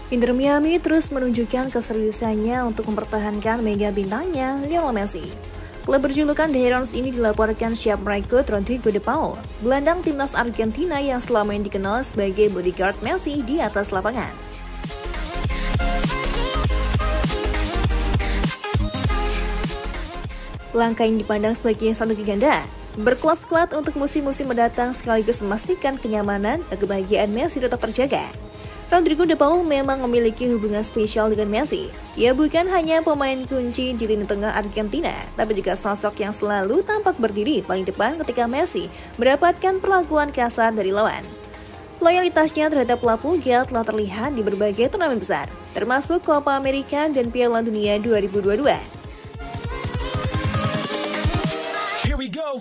Inter Miami terus menunjukkan keseriusannya untuk mempertahankan mega bintangnya, Lionel Messi. Klub berjulukan The Herons ini dilaporkan siap merekrut Rodrigo de Paul, gelandang timnas Argentina yang selama ini dikenal sebagai bodyguard Messi di atas lapangan. Langkah yang dipandang sebagai strategi ganda, berkelas kuat untuk musim-musim mendatang sekaligus memastikan kenyamanan dan kebahagiaan Messi tetap terjaga. Rodrigo de Paul memang memiliki hubungan spesial dengan Messi. Ia bukan hanya pemain kunci di lini tengah Argentina, tapi juga sosok yang selalu tampak berdiri paling depan ketika Messi mendapatkan perlakuan kasar dari lawan. Loyalitasnya terhadap La Pulga telah terlihat di berbagai turnamen besar, termasuk Copa America dan Piala Dunia 2022. Here we go.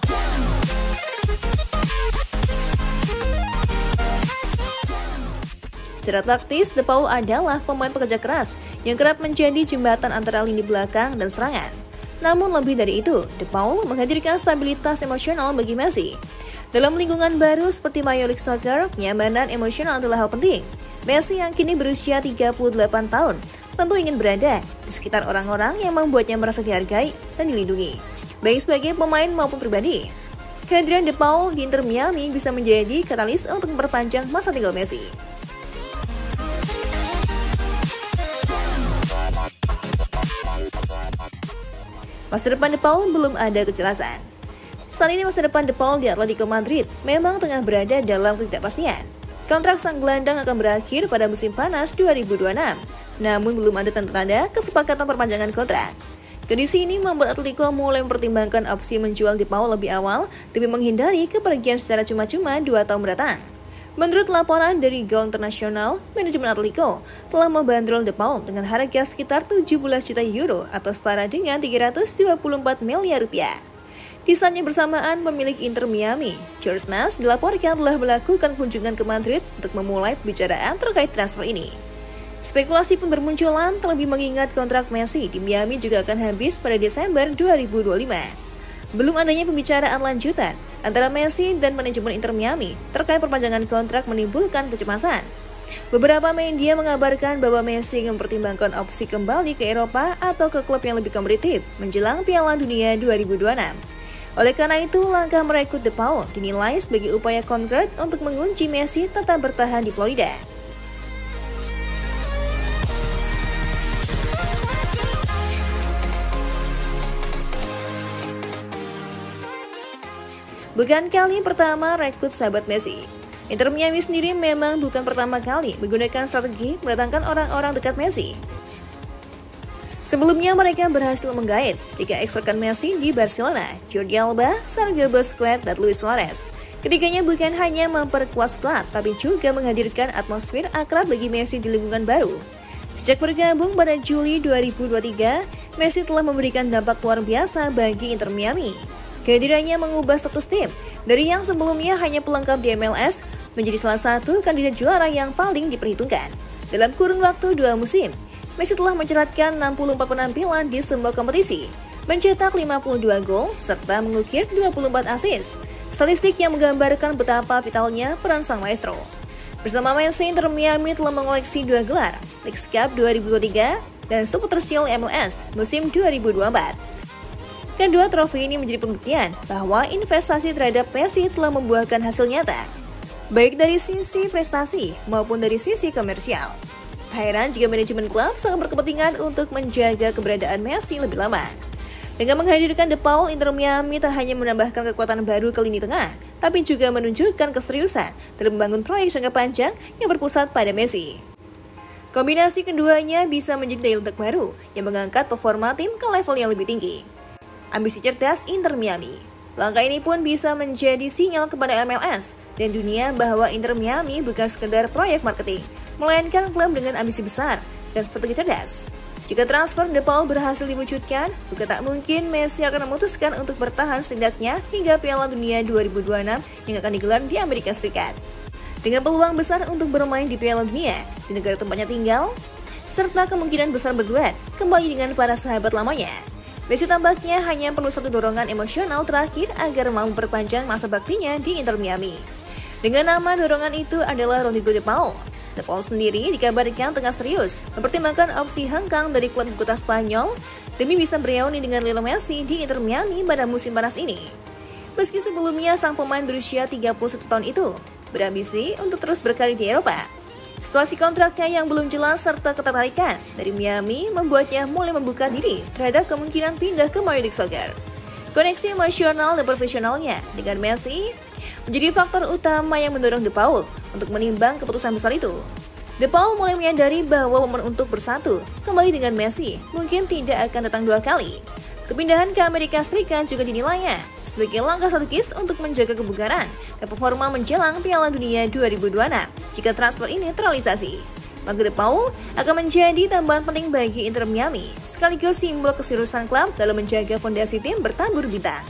Secara taktis, De Paul adalah pemain pekerja keras yang kerap menjadi jembatan antara lini belakang dan serangan. Namun lebih dari itu, De Paul menghadirkan stabilitas emosional bagi Messi. Dalam lingkungan baru seperti Major League Soccer, kenyamanan emosional adalah hal penting. Messi yang kini berusia 38 tahun tentu ingin berada di sekitar orang-orang yang membuatnya merasa dihargai dan dilindungi, baik sebagai pemain maupun pribadi. Kehadiran De Paul di Inter Miami bisa menjadi katalis untuk memperpanjang masa tinggal Messi. Masa depan De Paul belum ada kejelasan. Saat ini masa depan De Paul di Atletico Madrid memang tengah berada dalam ketidakpastian. Kontrak sang gelandang akan berakhir pada musim panas 2026, namun belum ada tanda-tanda kesepakatan perpanjangan kontrak. Kondisi ini membuat Atletico mulai mempertimbangkan opsi menjual De Paul lebih awal demi menghindari kepergian secara cuma-cuma 2 tahun mendatang. Menurut laporan dari Goal International, manajemen Atletico telah membandrol De Paul dengan harga sekitar 17 juta euro atau setara dengan 324 miliar rupiah. Di saatnya bersamaan, pemilik Inter Miami, Jorge Mas, dilaporkan telah melakukan kunjungan ke Madrid untuk memulai pembicaraan terkait transfer ini. Spekulasi pun bermunculan, terlebih mengingat kontrak Messi di Miami juga akan habis pada Desember 2025. Belum adanya pembicaraan lanjutan antara Messi dan manajemen Inter Miami terkait perpanjangan kontrak menimbulkan kecemasan. Beberapa media mengabarkan bahwa Messi ingin mempertimbangkan opsi kembali ke Eropa atau ke klub yang lebih kompetitif menjelang Piala Dunia 2026. Oleh karena itu, langkah merekrut De Paul dinilai sebagai upaya konkret untuk mengunci Messi tetap bertahan di Florida. Bukan kali pertama rekrut sahabat Messi. Inter Miami sendiri memang bukan pertama kali menggunakan strategi mendatangkan orang-orang dekat Messi. Sebelumnya mereka berhasil menggait 3 ex-rekan Messi di Barcelona, Jordi Alba, Sergio Busquets, dan Luis Suarez. Ketiganya bukan hanya memperkuat skuad, tapi juga menghadirkan atmosfer akrab bagi Messi di lingkungan baru. Sejak bergabung pada Juli 2023, Messi telah memberikan dampak luar biasa bagi Inter Miami. Kehadirannya mengubah status tim dari yang sebelumnya hanya pelengkap di MLS menjadi salah satu kandidat juara yang paling diperhitungkan. Dalam kurun waktu 2 musim, Messi telah menceratkan 64 penampilan di semua kompetisi, mencetak 52 gol, serta mengukir 24 assist. Statistik yang menggambarkan betapa vitalnya peran sang maestro. Bersama Messi, Inter Miami telah mengoleksi 2 gelar, Leagues Cup 2023 dan Super Shield MLS musim 2024. Kedua trofi ini menjadi pembuktian bahwa investasi terhadap Messi telah membuahkan hasil nyata, baik dari sisi prestasi maupun dari sisi komersial. Heran jika manajemen klub sangat berkepentingan untuk menjaga keberadaan Messi lebih lama. Dengan menghadirkan De Paul, Inter Miami tak hanya menambahkan kekuatan baru ke lini tengah, tapi juga menunjukkan keseriusan dalam membangun proyek jangka panjang yang berpusat pada Messi. Kombinasi keduanya bisa menjadi daya ledak baru yang mengangkat performa tim ke level yang lebih tinggi. Ambisi cerdas Inter Miami. Langkah ini pun bisa menjadi sinyal kepada MLS dan dunia bahwa Inter Miami bukan sekedar proyek marketing, melainkan klub dengan ambisi besar dan strategi cerdas. Jika transfer De Paul berhasil diwujudkan, bukan tak mungkin Messi akan memutuskan untuk bertahan setidaknya hingga Piala Dunia 2026 yang akan digelar di Amerika Serikat. Dengan peluang besar untuk bermain di Piala Dunia di negara tempatnya tinggal, serta kemungkinan besar berduet kembali dengan para sahabat lamanya, Messi tampaknya hanya perlu satu dorongan emosional terakhir agar mau memperpanjang masa baktinya di Inter Miami. Dengan nama dorongan itu adalah Rodrigo de Paul. De Paul sendiri dikabarkan tengah serius mempertimbangkan opsi hengkang dari klub ibu kota Spanyol demi bisa bereuni dengan Lionel Messi di Inter Miami pada musim panas ini. Meski sebelumnya sang pemain berusia 31 tahun itu berambisi untuk terus berkarir di Eropa, situasi kontraknya yang belum jelas serta ketertarikan dari Miami membuatnya mulai membuka diri terhadap kemungkinan pindah ke Major League Soccer. Koneksi emosional dan profesionalnya dengan Messi menjadi faktor utama yang mendorong De Paul untuk menimbang keputusan besar itu. De Paul mulai menyadari bahwa momen untuk bersatu kembali dengan Messi mungkin tidak akan datang dua kali. Kepindahan ke Amerika Serikat juga dinilainya sebagai langkah strategis untuk menjaga kebugaran dan performa menjelang Piala Dunia 2026 jika transfer ini terrealisasi. Maka De Paul akan menjadi tambahan penting bagi Inter Miami, sekaligus simbol keseriusan klub dalam menjaga fondasi tim bertabur bintang.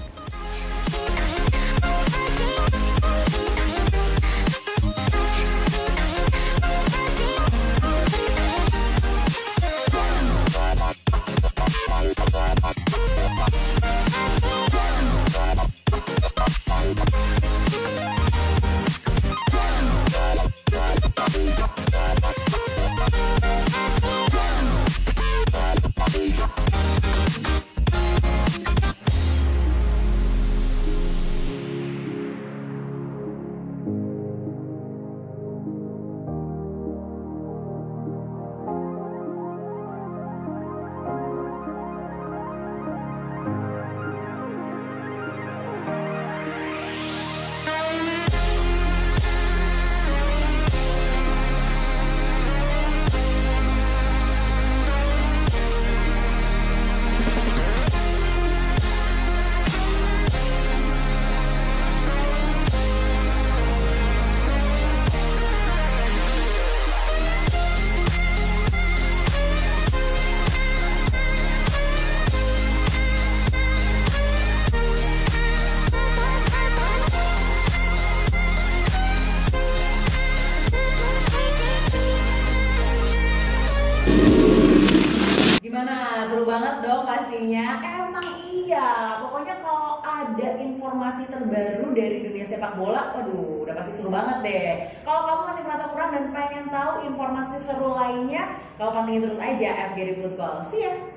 Gimana? Seru banget dong pastinya. Emang iya. Pokoknya kalau ada informasi terbaru dari dunia sepak bola, waduh, udah pasti seru banget deh. Kalau kamu masih merasa kurang dan pengen tahu informasi seru lainnya, kamu pantengin terus aja FGD Football. See ya!